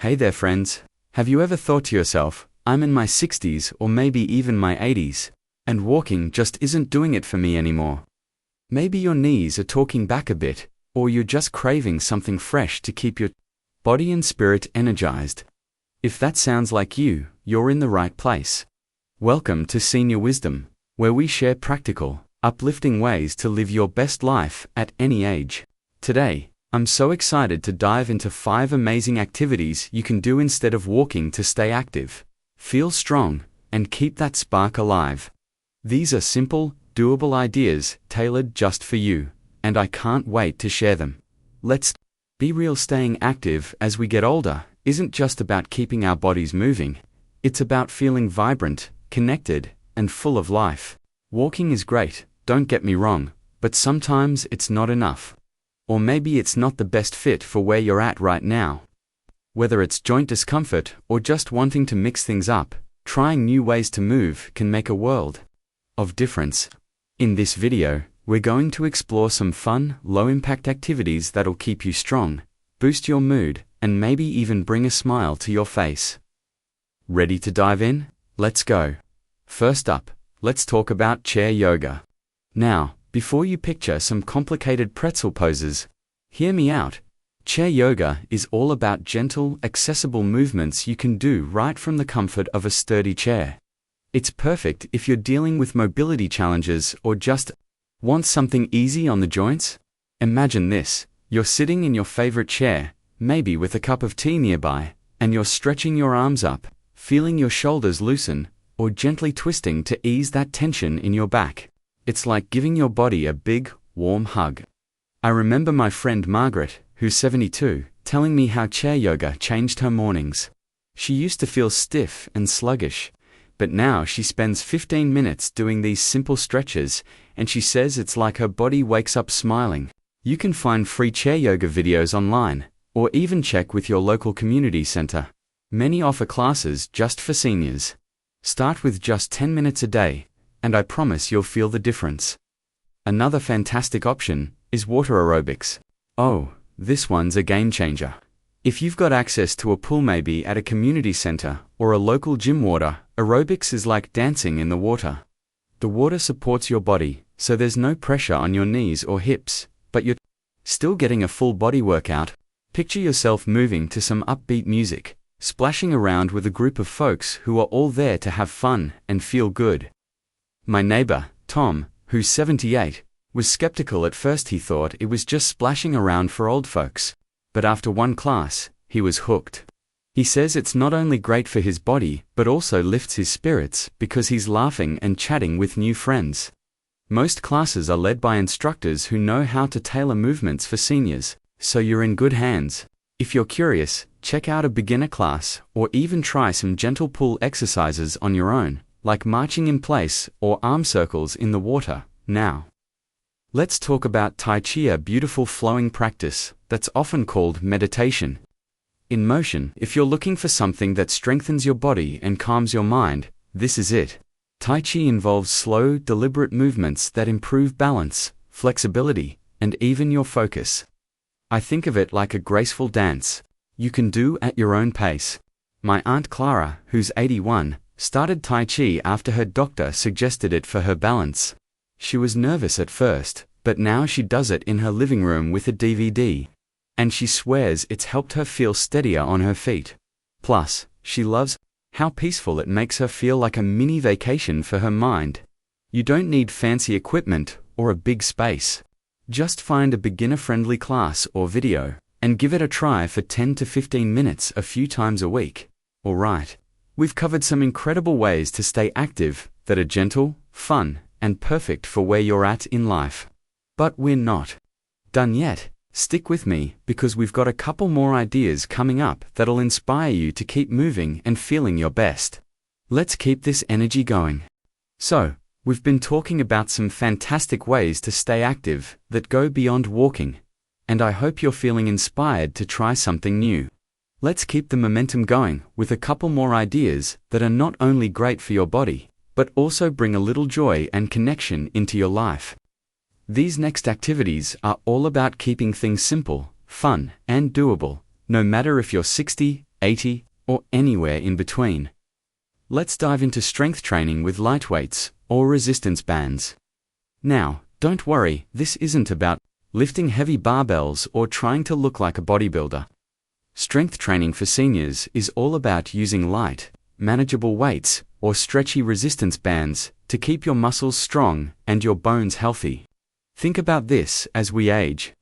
Hey there, friends. Have you ever thought to yourself, I'm in my 60s or maybe even my 80s, and walking just isn't doing it for me anymore? Maybe your knees are talking back a bit, or you're just craving something fresh to keep your body and spirit energized. If that sounds like you, you're in the right place. Welcome to Senior Wisdom, where we share practical, uplifting ways to live your best life at any age. Today, I'm so excited to dive into 5 amazing activities you can do instead of walking to stay active, feel strong, and keep that spark alive. These are simple, doable ideas tailored just for you, and I can't wait to share them. Let's be real. Staying active as we get older isn't just about keeping our bodies moving, it's about feeling vibrant, connected, and full of life. Walking is great, don't get me wrong, but sometimes it's not enough. Or maybe it's not the best fit for where you're at right now. Whether it's joint discomfort or just wanting to mix things up, trying new ways to move can make a world of difference. In this video, we're going to explore some fun, low-impact activities that'll keep you strong, boost your mood, and maybe even bring a smile to your face. Ready to dive in? Let's go. First up, let's talk about chair yoga. Now, before you picture some complicated pretzel poses, hear me out. Chair yoga is all about gentle, accessible movements you can do right from the comfort of a sturdy chair. It's perfect if you're dealing with mobility challenges or just want something easy on the joints. Imagine this: you're sitting in your favorite chair, maybe with a cup of tea nearby, and you're stretching your arms up, feeling your shoulders loosen, or gently twisting to ease that tension in your back. It's like giving your body a big, warm hug. I remember my friend Margaret, who's 72, telling me how chair yoga changed her mornings. She used to feel stiff and sluggish, but now she spends 15 minutes doing these simple stretches, and she says it's like her body wakes up smiling. You can find free chair yoga videos online, or even check with your local community center. Many offer classes just for seniors. Start with just 10 minutes a day, and I promise you'll feel the difference. Another fantastic option is water aerobics. Oh, this one's a game changer. If you've got access to a pool, maybe at a community center or a local gym, water aerobics is like dancing in the water. The water supports your body, so there's no pressure on your knees or hips, but you're still getting a full body workout. Picture yourself moving to some upbeat music, splashing around with a group of folks who are all there to have fun and feel good. My neighbor, Tom, who's 78, was skeptical at first. He thought it was just splashing around for old folks. But after one class, he was hooked. He says it's not only great for his body, but also lifts his spirits because he's laughing and chatting with new friends. Most classes are led by instructors who know how to tailor movements for seniors, so you're in good hands. If you're curious, check out a beginner class or even try some gentle pull exercises on your own, like marching in place or arm circles in the water. Now, let's talk about Tai Chi, a beautiful flowing practice that's often called meditation in motion. If you're looking for something that strengthens your body and calms your mind, this is it. Tai Chi involves slow, deliberate movements that improve balance, flexibility, and even your focus. I think of it like a graceful dance you can do at your own pace. My Aunt Clara, who's 81, started Tai Chi after her doctor suggested it for her balance. She was nervous at first, but now she does it in her living room with a DVD. And she swears it's helped her feel steadier on her feet. Plus, she loves how peaceful it makes her feel, like a mini vacation for her mind. You don't need fancy equipment or a big space. Just find a beginner-friendly class or video, and give it a try for 10 to 15 minutes a few times a week. Alright, we've covered some incredible ways to stay active that are gentle, fun, and perfect for where you're at in life. But we're not done yet. Stick with me, because we've got a couple more ideas coming up that'll inspire you to keep moving and feeling your best. Let's keep this energy going. So, we've been talking about some fantastic ways to stay active that go beyond walking, and I hope you're feeling inspired to try something new. Let's keep the momentum going with a couple more ideas that are not only great for your body, but also bring a little joy and connection into your life. These next activities are all about keeping things simple, fun, and doable, no matter if you're 60, 80, or anywhere in between. Let's dive into strength training with light weights or resistance bands. Now, don't worry, this isn't about lifting heavy barbells or trying to look like a bodybuilder. Strength training for seniors is all about using light, manageable weights or stretchy resistance bands to keep your muscles strong and your bones healthy. Think about this as we age.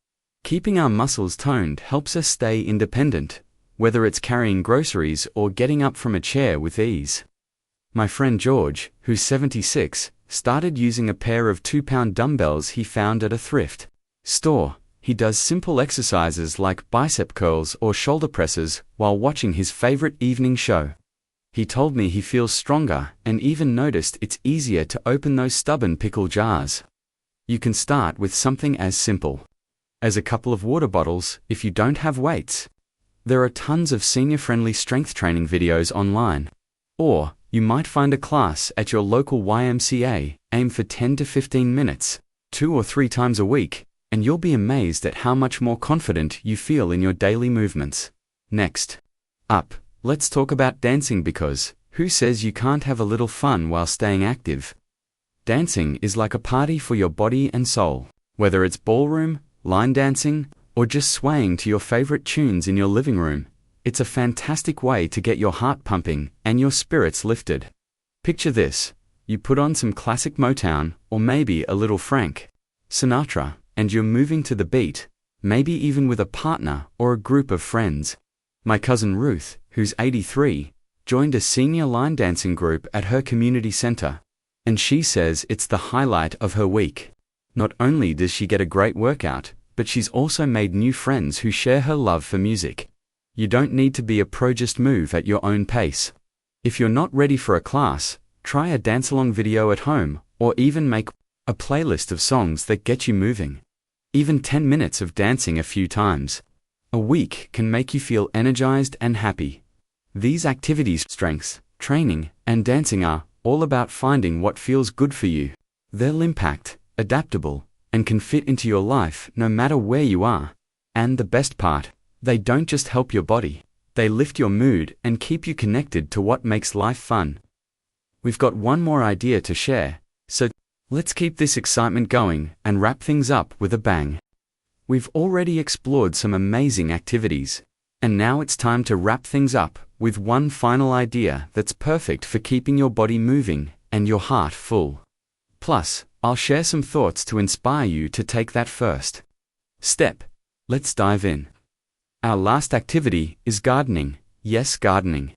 Keeping our muscles toned helps us stay independent, whether it's carrying groceries or getting up from a chair with ease. My friend George, who's 76, started using a pair of 2-pound dumbbells he found at a thrift store. He does simple exercises like bicep curls or shoulder presses while watching his favorite evening show. He told me he feels stronger and even noticed it's easier to open those stubborn pickle jars. You can start with something as simple as a couple of water bottles if you don't have weights. There are tons of senior-friendly strength training videos online. Or, you might find a class at your local YMCA, aim for 10 to 15 minutes, 2 or 3 times a week, and you'll be amazed at how much more confident you feel in your daily movements. Next up, let's talk about dancing because, who says you can't have a little fun while staying active? Dancing is like a party for your body and soul. Whether it's ballroom, line dancing, or just swaying to your favorite tunes in your living room, it's a fantastic way to get your heart pumping and your spirits lifted. Picture this: you put on some classic Motown, or maybe a little Frank Sinatra, and you're moving to the beat, maybe even with a partner or a group of friends. My cousin Ruth, who's 83, joined a senior line dancing group at her community center, and she says it's the highlight of her week. Not only does she get a great workout, but she's also made new friends who share her love for music. You don't need to be a pro, just move at your own pace. If you're not ready for a class, try a dance-along video at home, or even make a playlist of songs that get you moving. Even 10 minutes of dancing a few times a week can make you feel energized and happy. These activities, strength training, and dancing are all about finding what feels good for you. They'll impact, adaptable, and can fit into your life no matter where you are. And the best part, they don't just help your body, they lift your mood and keep you connected to what makes life fun. We've got one more idea to share, so let's keep this excitement going and wrap things up with a bang. We've already explored some amazing activities, and now it's time to wrap things up with one final idea that's perfect for keeping your body moving and your heart full. Plus, I'll share some thoughts to inspire you to take that first step. Let's dive in. Our last activity is gardening. Yes, gardening.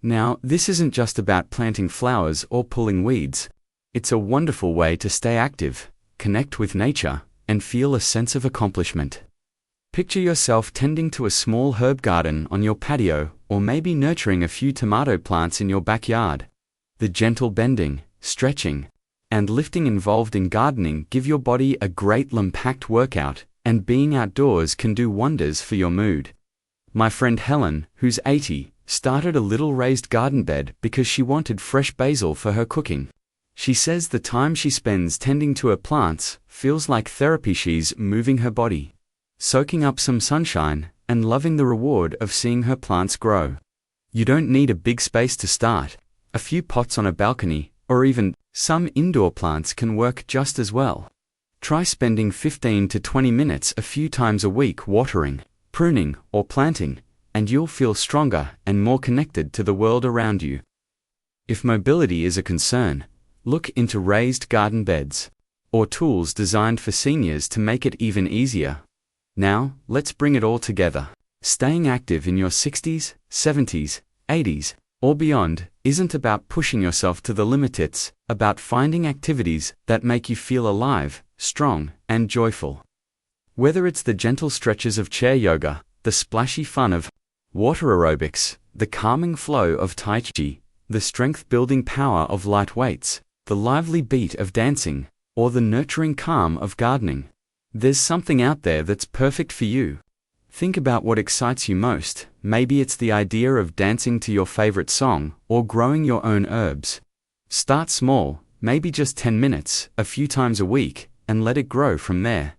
Now, this isn't just about planting flowers or pulling weeds. It's a wonderful way to stay active, connect with nature, and feel a sense of accomplishment. Picture yourself tending to a small herb garden on your patio, or maybe nurturing a few tomato plants in your backyard. The gentle bending, stretching, and lifting involved in gardening give your body a great lymphatic workout, and being outdoors can do wonders for your mood. My friend Helen, who's 80, started a little raised garden bed because she wanted fresh basil for her cooking. She says the time she spends tending to her plants feels like therapy. She's moving her body, soaking up some sunshine, and loving the reward of seeing her plants grow. You don't need a big space to start. A few pots on a balcony, or even some indoor plants can work just as well. Try spending 15 to 20 minutes a few times a week watering, pruning, or planting, and you'll feel stronger and more connected to the world around you. If mobility is a concern, look into raised garden beds, or tools designed for seniors to make it even easier. Now, let's bring it all together. Staying active in your 60s, 70s, 80s, or beyond isn't about pushing yourself to the limit. It's about finding activities that make you feel alive, strong, and joyful. Whether it's the gentle stretches of chair yoga, the splashy fun of water aerobics, the calming flow of Tai Chi, the strength-building power of light weights, the lively beat of dancing, or the nurturing calm of gardening, there's something out there that's perfect for you. Think about what excites you most. Maybe it's the idea of dancing to your favorite song or growing your own herbs. Start small, maybe just 10 minutes, a few times a week, and let it grow from there.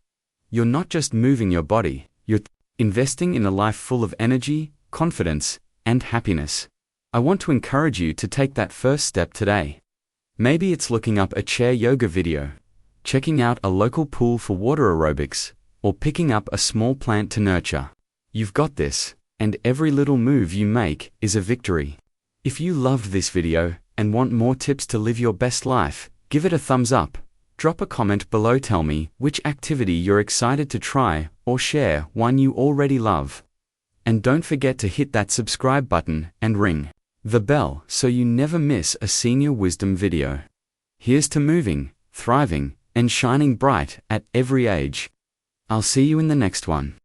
You're not just moving your body, you're investing in a life full of energy, confidence, and happiness. I want to encourage you to take that first step today. Maybe it's looking up a chair yoga video, checking out a local pool for water aerobics, or picking up a small plant to nurture. You've got this, and every little move you make is a victory. If you loved this video and want more tips to live your best life, give it a thumbs up. Drop a comment below, tell me which activity you're excited to try, or share one you already love. And don't forget to hit that subscribe button and ring the bell so you never miss a senior wisdom video. Here's to moving, thriving, and shining bright at every age. I'll see you in the next one.